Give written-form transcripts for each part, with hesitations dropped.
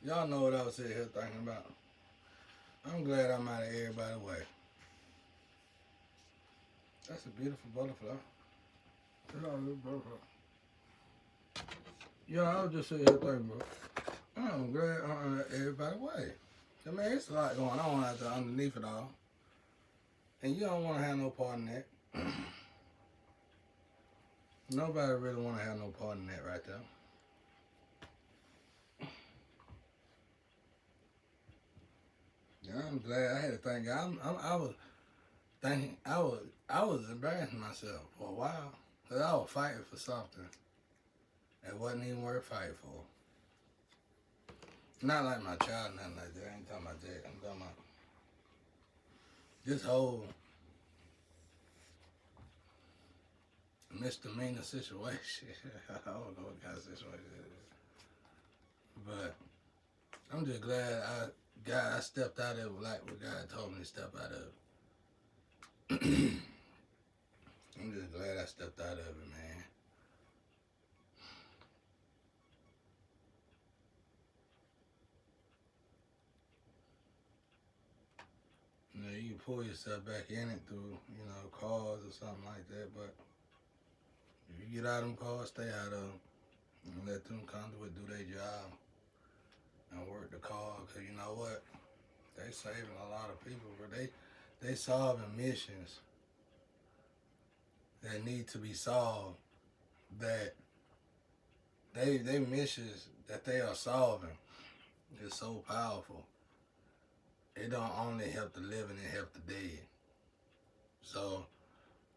Y'all know what I was sitting here thinking about. I'm glad I'm out of everybody's way. That's a beautiful butterfly. That's all this butterfly. Yeah, I was just sitting here thinking, bro. I'm glad I'm out of everybody's way. I mean, it's a lot going on out there underneath it all. And you don't want to have no part in that. Nobody really want to have no part in that right there. Yeah, I'm glad I had to thank God. I was thinking, I was embarrassing myself for a while. Because I was fighting for something that wasn't even worth fighting for. Not like my child, nothing like that. I ain't talking about that. I'm talking about this whole misdemeanor situation. I don't know what kind of situation it is. But I'm just glad I stepped out of it like what God told me to step out of it. I'm just glad I stepped out of it, man. You know, you can pull yourself back in it through, cars or something like that, but if you get out of them cars, stay out of them and let them conduit do their job and work the car, because you know what? They saving a lot of people, but they solving missions that need to be solved, that they missions that they are solving is so powerful. It don't only help the living, it help the dead. So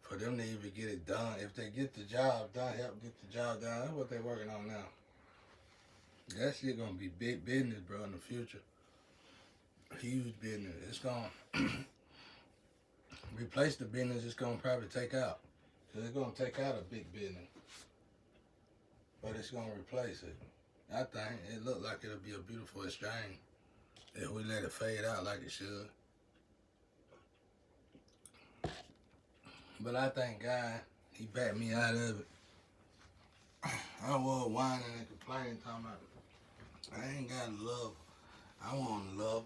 for them to even get it done, if they get the job done, help get the job done, that's what they working on now. That shit gonna be big business, bro, in the future. Huge business. It's gonna replace the business it's gonna probably take out. Cause it's gonna take out a big business, but it's gonna replace it. I think it look like it'll be a beautiful exchange if we let it fade out like it should. But I thank God he backed me out of it. I was whining and complaining, talking about I ain't got love. I want love.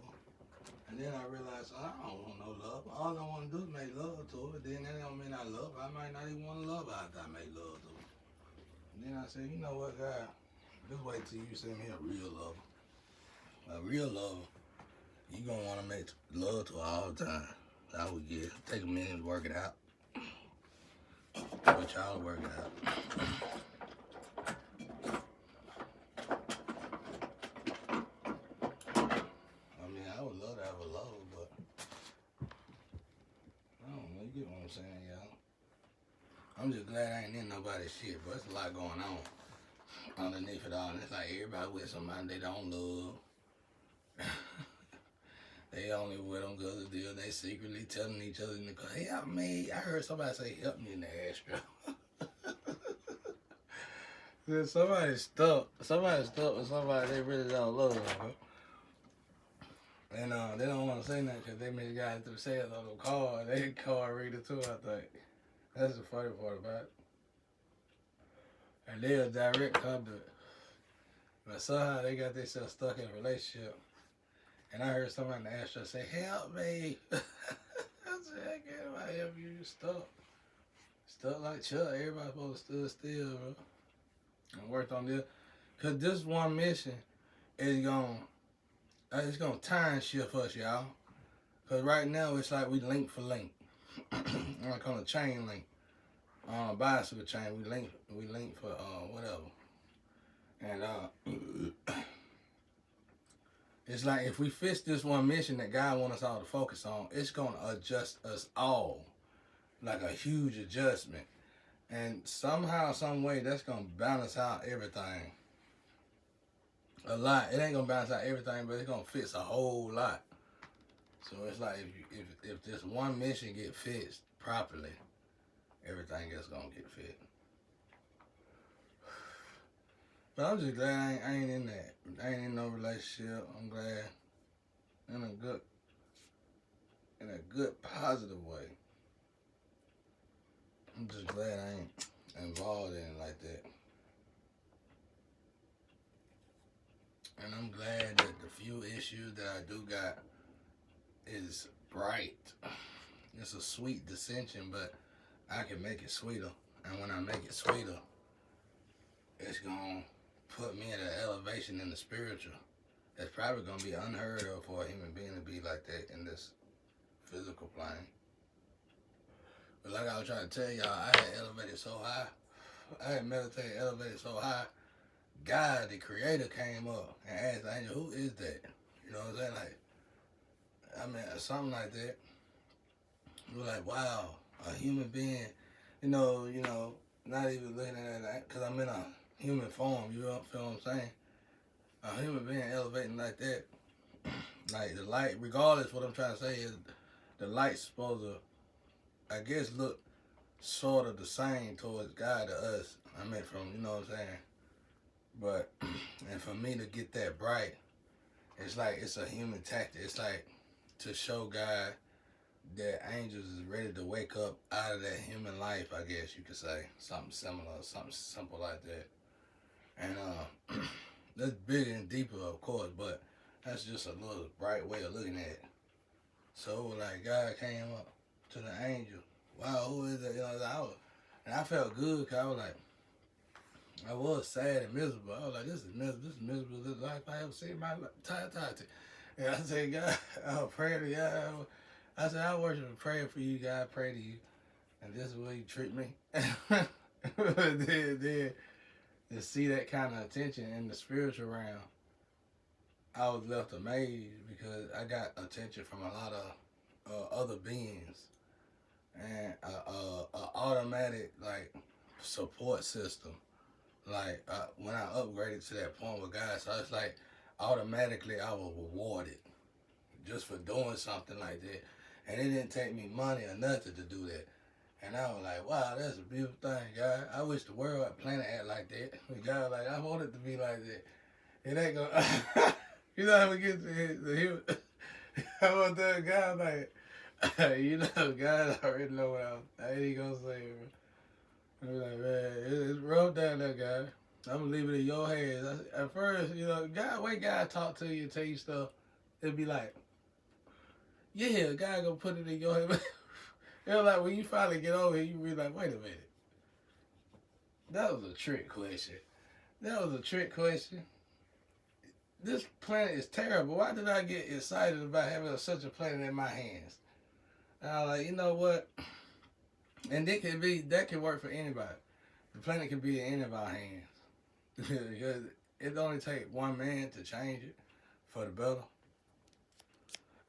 And then I realized I don't want no love. All I want to do is make love to her. Then that don't mean I love her. I might not even want to love her after I make love to her. And then I said, you know what, God? Just wait till you send me a real lover. A real lover, you gonna want to make love to her all the time. I would get take a minute to work it out. But y'all work it out. I mean, I would love to have a lover, but I don't know. You get what I'm saying, y'all? I'm just glad I ain't in nobody's shit, but it's a lot going on underneath it all. And it's like everybody with somebody they don't love. They only with them because of the deal. They secretly telling each other in the car, help me. I heard somebody say, help me in the Astro. Somebody stuck. Somebody stuck with somebody they really don't love. Bro. And they don't want to say nothing because they may got into the sales on the car. They car reader too, I think. That's the funny part about it. And they'll direct conduit. But somehow they got themselves stuck in a relationship. And I heard somebody in the Astro say, help me. I said, I can't help you. You stuck. Stuck like Chuck. Everybody supposed to stand still, bro. And worked on this. Because this one mission is going to it's gonna time shift us, y'all. Because right now it's like we link for link. Like on a chain link. On a bicycle chain, we link for whatever. And it's like if we fix this one mission that God wants us all to focus on, it's gonna adjust us all. Like a huge adjustment. And somehow, some way, that's gonna balance out everything. A lot. It ain't gonna balance out everything, but it's gonna fix a whole lot. So it's like if this one mission get fixed properly, everything else gonna get fixed. But I'm just glad I ain't in that. I ain't in no relationship. I'm glad in a good positive way. I'm just glad I ain't involved in it like that. And I'm glad that the few issues that I do got is bright. It's a sweet dissension, but I can make it sweeter. And when I make it sweeter, it's going to put me at an elevation in the spiritual. It's probably going to be unheard of for a human being to be like that in this physical plane. But like I was trying to tell y'all, I had elevated so high. I had meditated, elevated so high. God, the creator, came up and asked the angel, who is that? You know what I'm saying? Like, I mean, something like that. We're like, wow, a human being, you know, not even looking at that, because I'm in a human form, you know, feel what I'm saying? A human being elevating like that, like the light, regardless, what I'm trying to say is the light's supposed to, I guess, look sort of the same towards God to us. I mean, from, you know what I'm saying? But, and for me to get that bright, it's like it's a human tactic. It's like to show God that angels is ready to wake up out of that human life, I guess you could say. Something similar, something simple like that. And that's bigger and deeper, of course, but that's just a little bright way of looking at it. So, like, God came up to the angel. Wow, who is that? You know, and I felt good because I was like, I was sad and miserable. I was like, this is miserable life I ever seen in my entire time. And I said, God, I was praying to God. I said, I worship and pray for you, God, pray to you. And this is the way you treat me. then to see that kind of attention in the spiritual realm, I was left amazed because I got attention from a lot of other beings. And a automatic, like, support system. Like, when I upgraded to that point with God, so it's like automatically I was rewarded just for doing something like that. And it didn't take me money or nothing to do that. And I was like, wow, that's a beautiful thing, God. I wish the world, planet act like that. And God, like, I want it to be like that. It ain't gonna, you know how we get to the human, I want that God, like, you know, God already know what I ain't gonna say, man. I'm like, man, it's rough down there, God. I'm gonna leave it in your hands. At first, you know, God, way God talk to you, tell you stuff, it'd be like, yeah, God gonna put it in your hand. You know, like when you finally get over here, you be like, wait a minute. That was a trick question. That was a trick question. This planet is terrible. Why did I get excited about having such a planet in my hands? And I was like, you know what? And that can work for anybody. The planet can be in any of our hands. Because it only take one man to change it for the better.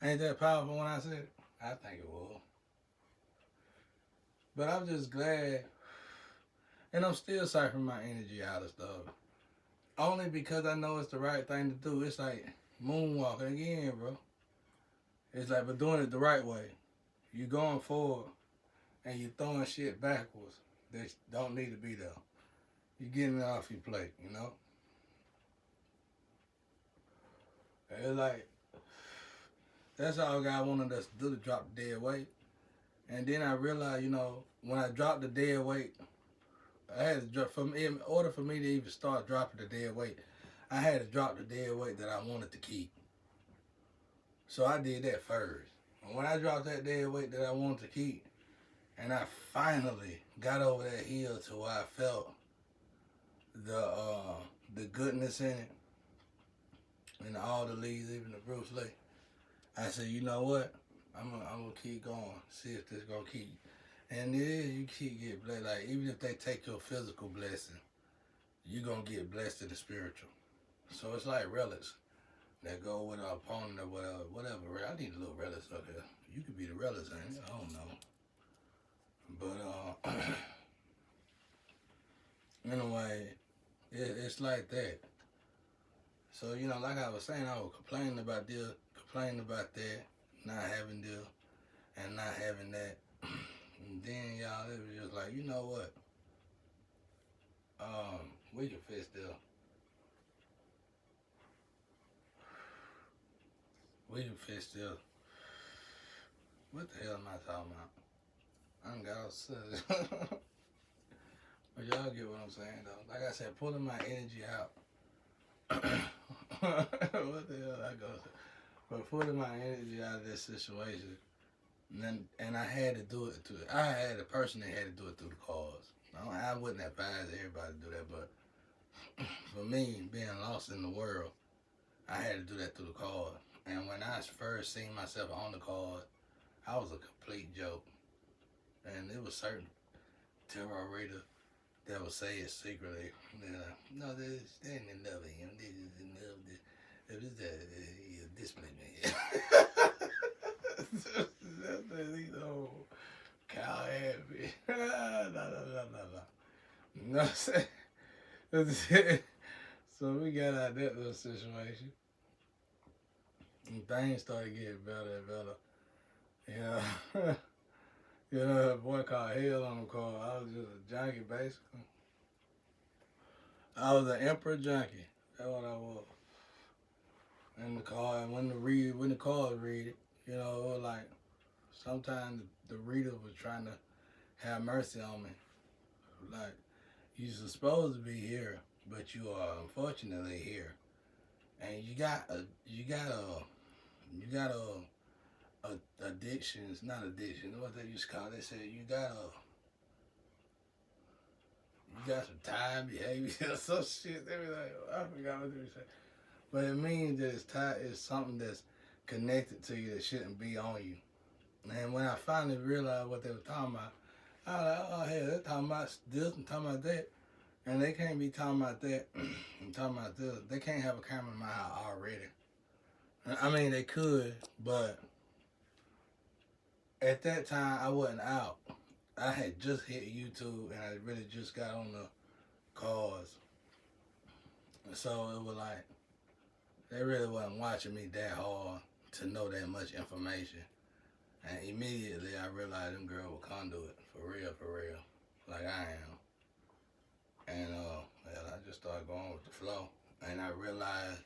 Ain't that powerful when I said it? I think it will. But I'm just glad, and I'm still siphoning my energy out of stuff. Only because I know it's the right thing to do. It's like moonwalking again, bro. It's like, but doing it the right way. You're going forward, and you're throwing shit backwards that don't need to be there. You're getting it off your plate, you know? It's like, that's all God wanted us to do, to drop the dead weight. And then I realized, you know, when I dropped the dead weight, I had to drop, in order for me to even start dropping the dead weight, I had to drop the dead weight that I wanted to keep. So I did that first. And when I dropped that dead weight that I wanted to keep, and I finally got over that hill to where I felt the goodness in it, and all the leads, even the Bruce Lee, I said, you know what? I'm gonna keep going, see if this gonna keep. And it is, you keep getting blessed. Like, even if they take your physical blessing, you're gonna get blessed in the spiritual. So it's like relics that go with our opponent or whatever. I need a little relics up here. You could be the relics, ain't it? I don't know. But anyway, it's like that. So, you know, like I was saying, I was complaining about this, complaining about that, not having this, and not having that. And then, y'all, it was just like, you know what? We can fix this. We can fix this. What the hell am I talking about? I ain't got all said. But y'all get what I'm saying, though. Like I said, pulling my energy out what the hell I go to? But putting my energy out of this situation, and I had to do it I had a person that had to do it through the cause. I wouldn't advise everybody to do that, but for me, being lost in the world, I had to do that through the cause. And when I first seen myself on the cause, I was a complete joke. And it was certain terror reader that would say it secretly. No, this ain't enough of him. This is enough. This man. These old cow happy. No, I'm saying. So we got out that little situation. And things started getting better and better. Yeah. You know, that boy called Hell on the call. I was just a junkie, basically. I was an emperor junkie. That's what I was. In the car, and when the cars read it, you know, it was like sometimes the reader was trying to have mercy on me. Like, you're supposed to be here, but you are unfortunately here, and you got addictions, not addictions. What they used to call it? They said you got some time behavior, some shit. They were like, I forgot what they said, but it means that it's something that's connected to you that shouldn't be on you. And when I finally realized what they were talking about, I was like, oh hell, they're talking about this and talking about that. And they can't be talking about that and talking about this. They can't have a camera in my house already. I mean, they could, but at that time, I wasn't out. I had just hit YouTube and I really just got on the cars. So it was like, they really wasn't watching me that hard to know that much information. And immediately I realized them girls were conduit, for real, like I am. And well, I just started going with the flow. And I realized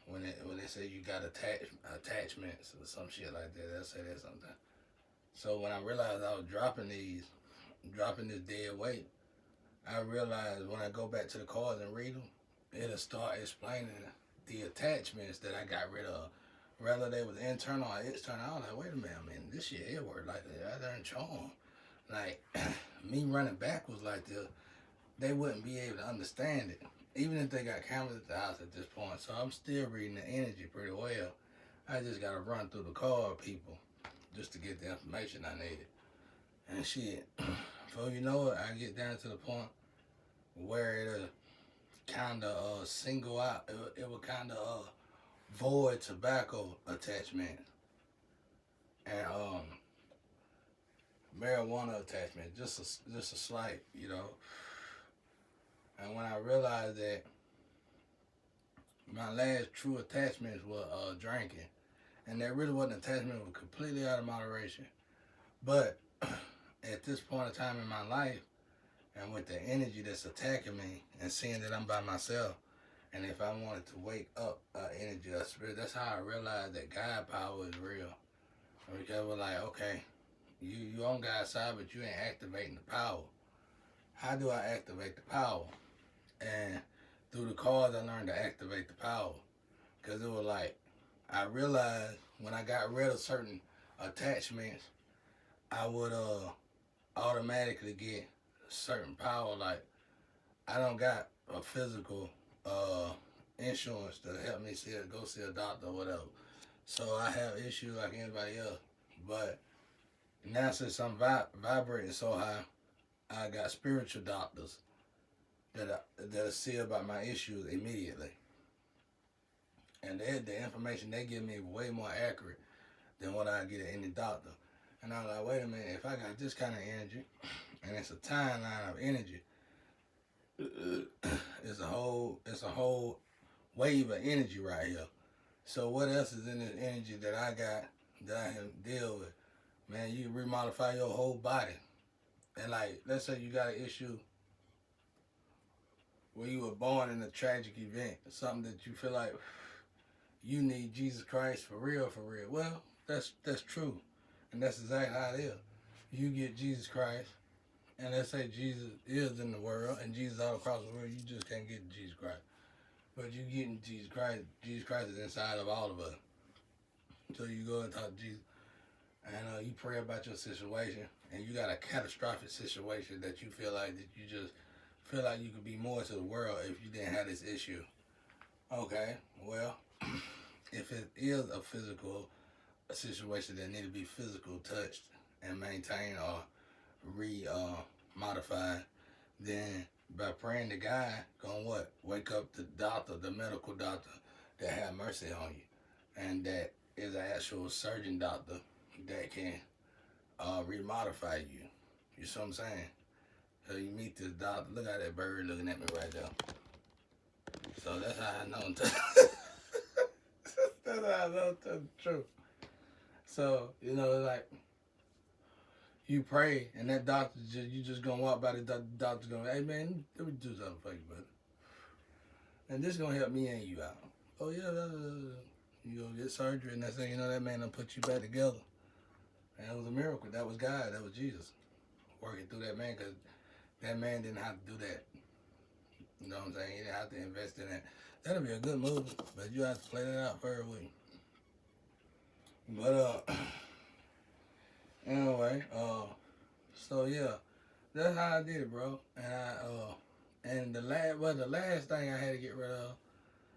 when they say you got attachments or some shit like that, they'll say that sometimes. So when I realized I was dropping this dead weight, I realized when I go back to the cards and read them, it'll start explaining the attachments that I got rid of. Whether they was internal or external, I was like, wait a minute, man, this shit here work like that. I done charm. Like, me running backwards like this, they wouldn't be able to understand it. Even if they got cameras at the house at this point. So I'm still reading the energy pretty well. I just got to run through the card, people, just to get the information I needed. And shit, before you know it, I get down to the point where it'll kind of single out, it will kind of void tobacco attachment and marijuana attachment, just a slight, you know. And when I realized that my last true attachments were drinking, and that really wasn't attachment, was completely out of moderation. But at this point in time in my life, and with the energy that's attacking me, and seeing that I'm by myself, and if I wanted to wake up energy or spirit, that's how I realized that God power is real. Because we're like, okay, you on God's side, but you ain't activating the power. How do I activate the power? And through the cards, I learned to activate the power. Because it was like, I realized when I got rid of certain attachments, I would automatically get certain power. Like, I don't got a physical insurance to help me go see a doctor or whatever. So I have issues like anybody else. But now since I'm vibrating so high, I got spiritual doctors that'll see about my issues immediately. And the information they give me is way more accurate than what I get at any doctor. And I'm like, wait a minute, if I got this kind of energy, and it's a timeline of energy, it's a whole wave of energy right here. So what else is in this energy that I got that I can deal with? Man, you remodify your whole body. And like, let's say you got an issue where you were born in a tragic event, something that you feel like you need Jesus Christ for real. Well, that's true. And that's exactly how it is. You get Jesus Christ, and let's say Jesus is in the world, and Jesus all across the world, you just can't get Jesus Christ. But you getting Jesus Christ. Jesus Christ is inside of all of us. So you go and talk to Jesus, and you pray about your situation, and you got a catastrophic situation that you feel like that you just feel like you could be more to the world if you didn't have this issue. Okay, well, if it is a physical situation that need to be physical touched and maintained or modified, then by praying to God, gonna what? Wake up the doctor, the medical doctor that have mercy on you, and that is an actual surgeon doctor that can remodify you. You see what I'm saying? So you meet this doctor. Look at that bird looking at me right there. So that's how I know. That's how I know the truth. So like you pray, and that doctor you just gonna walk by the doctor going, hey man, let me do something for you, brother. And this gonna help me and you out. Oh yeah, you gonna get surgery, and that's how that man done put you back together. And it was a miracle. That was God. That was Jesus working through that man, because that man didn't have to do that. You know what I'm saying? He didn't have to invest in that. That'll be a good movie, but you have to play that out first with you. But anyway, so yeah, that's how I did it, bro. And the last thing I had to get rid of,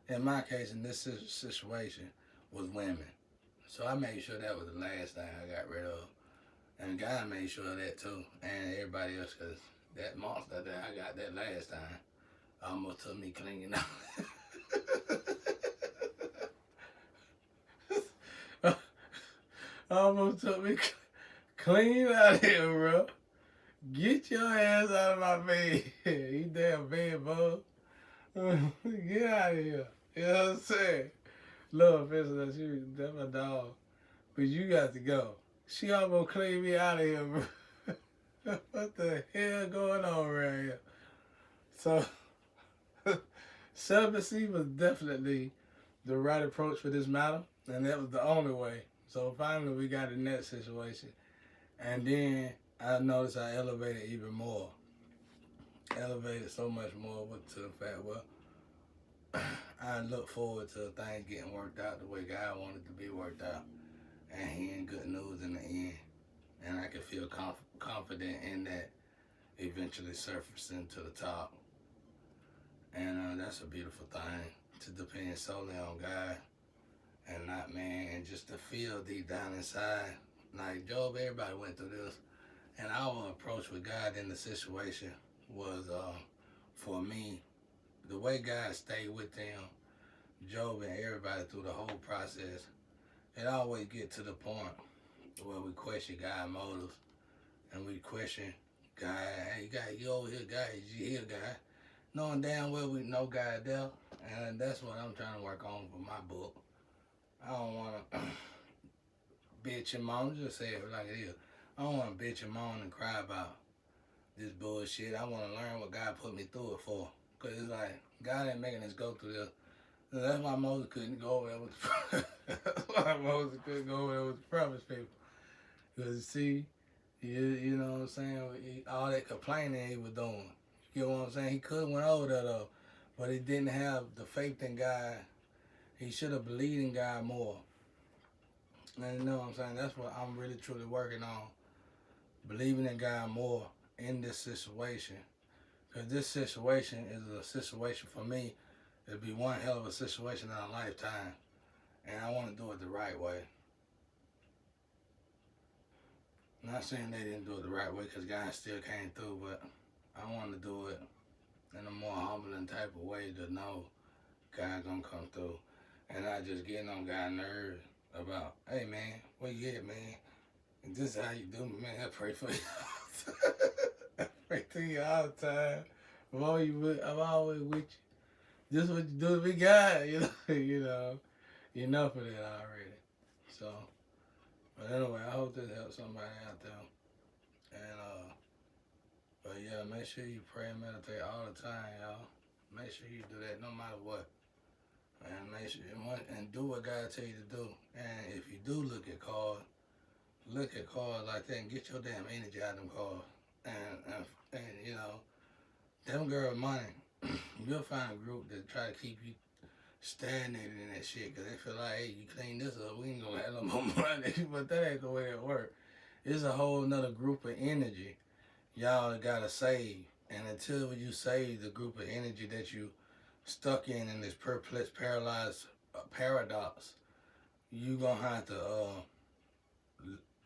in my case, in this situation, was women. So I made sure that was the last thing I got rid of. And God made sure of that too, and everybody else, because that monster that I got that last time almost took me cleaning out. Almost took me clean out of here, bro. Get your ass out of my bed. You damn bed bug. Get out of here. You know what I'm saying? Love offense, that's my dog. But you got to go. She almost cleaned me out of here, bro. What the hell going on around here? So, celibacy was definitely the right approach for this matter, and that was the only way. So finally we got in that situation. And then I noticed I elevated even more. Elevated so much more to the fact, well, I look forward to things getting worked out the way God wanted to be worked out, and hearing good news in the end. And I can feel confident in that eventually surfacing to the top. And that's a beautiful thing, to depend solely on God and not man, and just to feel deep down inside. Like Job, everybody went through this. And our approach with God in the situation was, for me, the way God stayed with them, Job and everybody through the whole process, it always get to the point where we question God's motives, and we question God, hey, God, you over here, God, is you here, God? Knowing damn well we know God there, and that's what I'm trying to work on for my book. I don't want to bitch and moan, just say it like it is. I don't want to bitch and moan and cry about this bullshit. I want to learn what God put me through it for. Because it's like, God ain't making us go through this. That's why Moses couldn't go over there with that's why Moses couldn't go over there with the promised people. Because see, you know what I'm saying? All that complaining he was doing. You know what I'm saying? He could have went over there though, but he didn't have the faith in God. He should have believed in God more. And you know what I'm saying? That's what I'm really truly working on. Believing in God more in this situation. Because this situation is a situation for me. It'd be one hell of a situation in a lifetime. And I want to do it the right way. I'm not saying they didn't do it the right way, because God still came through, but I want to do it in a more humbling type of way to know God's going to come through. And not just getting on God's nerves about, hey man, where you at, man? And this is how you do me, man. I pray for you. I pray to you all the time. I'm always with you. This is what you do to me, God. You know for that already. So, but anyway, I hope this helps somebody out there. And but yeah, make sure you pray and meditate all the time, y'all. Make sure you do that no matter what. And make sure and do what God tell you to do. And if you do look at cards like that and get your damn energy out of them cards. And them girl money, you'll find a group that try to keep you stagnated in that shit because they feel like, hey, you clean this up, we ain't gonna have no more money. But that ain't the way it works. It's a whole nother group of energy y'all gotta save. And until you save the group of energy that you stuck in this perplexed, paralyzed paradox, you gonna have to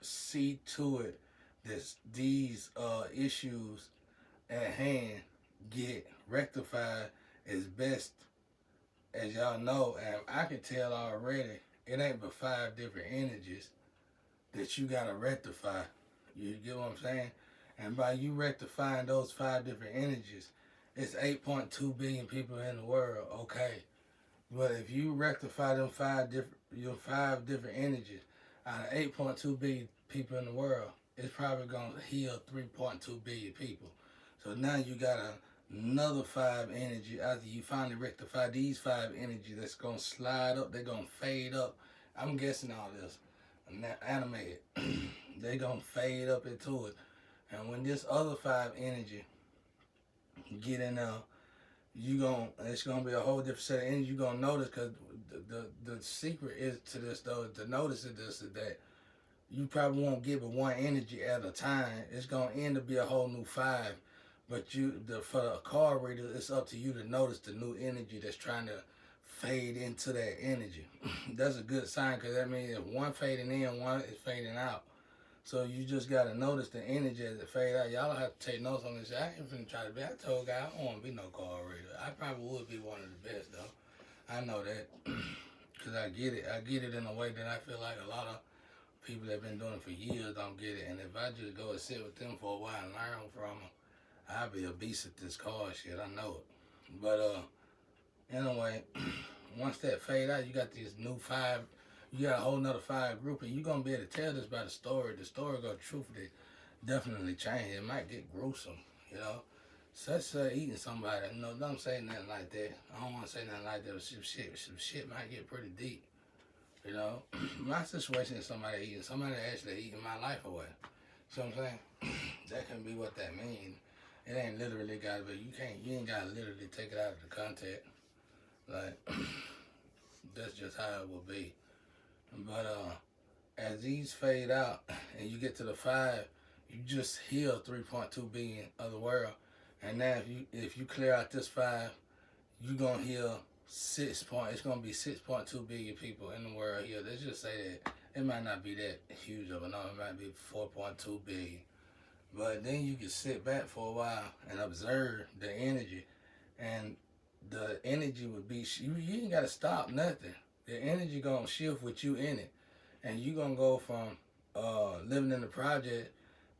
see to it that these issues at hand get rectified as best as y'all know. And I can tell already, it ain't but 5 different energies that you gotta rectify. You get what I'm saying? And by you rectifying those 5 different energies, it's 8.2 billion people in the world, okay. But if you rectify them 5 different energies out of 8.2 billion people in the world, it's probably gonna heal 3.2 billion people. So now you got another 5 energy after you finally rectify these 5 energies that's gonna slide up, they're gonna fade up. I'm guessing all this animated. They gonna fade up into it. And when this other 5 energy get in there, it's gonna be a whole different set of energy. You're gonna notice, because the secret is to this though, to notice this is that you probably won't get but one energy at a time. It's gonna end up be a whole new 5. But for the card reader, it's up to you to notice the new energy that's trying to fade into that energy. That's a good sign, because that means if one fading in, one is fading out. So you just gotta notice the energy as it fade out. Y'all don't have to take notes on this. I ain't finna try to be. I told God I don't want to be no card reader. I probably would be one of the best though. I know that, cause I get it. I get it in a way that I feel like a lot of people that been doing it for years don't get it. And if I just go and sit with them for a while and learn from them, I'll be a beast at this card shit. I know it. But anyway, once that fade out, you got these new 5. You got a whole nother 5 group, and you're gonna be able to tell this by the story. The story gonna truthfully definitely change. It might get gruesome, you know. Such eating somebody, you know, don't say nothing like that. I don't wanna say nothing like that. Some shit might get pretty deep. You know. My situation is somebody actually eating my life away. See what I'm saying? That can be what that means. It ain't literally gotta be, you ain't gotta literally take it out of the context. Like that's just how it will be. But as these fade out and you get to the 5, you just heal 3.2 billion of the world. And now if you clear out this 5, you gonna heal it's gonna be 6.2 billion people in the world here. Let's just say that it might not be that huge of a number. It might be 4.2 billion. But then you can sit back for a while and observe the energy, and the energy would be you ain't gotta stop nothing. The energy gonna shift with you in it, and you gonna go from living in the project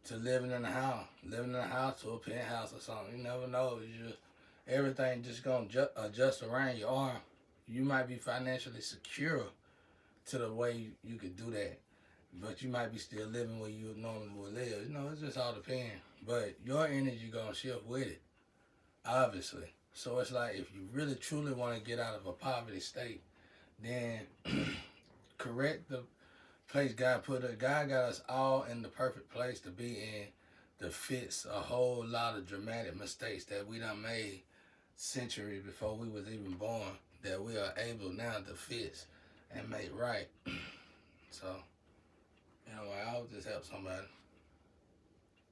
to living in a house to a penthouse or something. You never know. Everything just gonna adjust around you, or you might be financially secure to the way you could do that, but you might be still living where you normally would live. You know, it just all depends. But your energy gonna shift with it, obviously. So it's like if you really truly want to get out of a poverty state, then correct the place God put us. God got us all in the perfect place to be in to fix a whole lot of dramatic mistakes that we done made centuries before we was even born, that we are able now to fix and make right. So, anyway, I hope this helps somebody.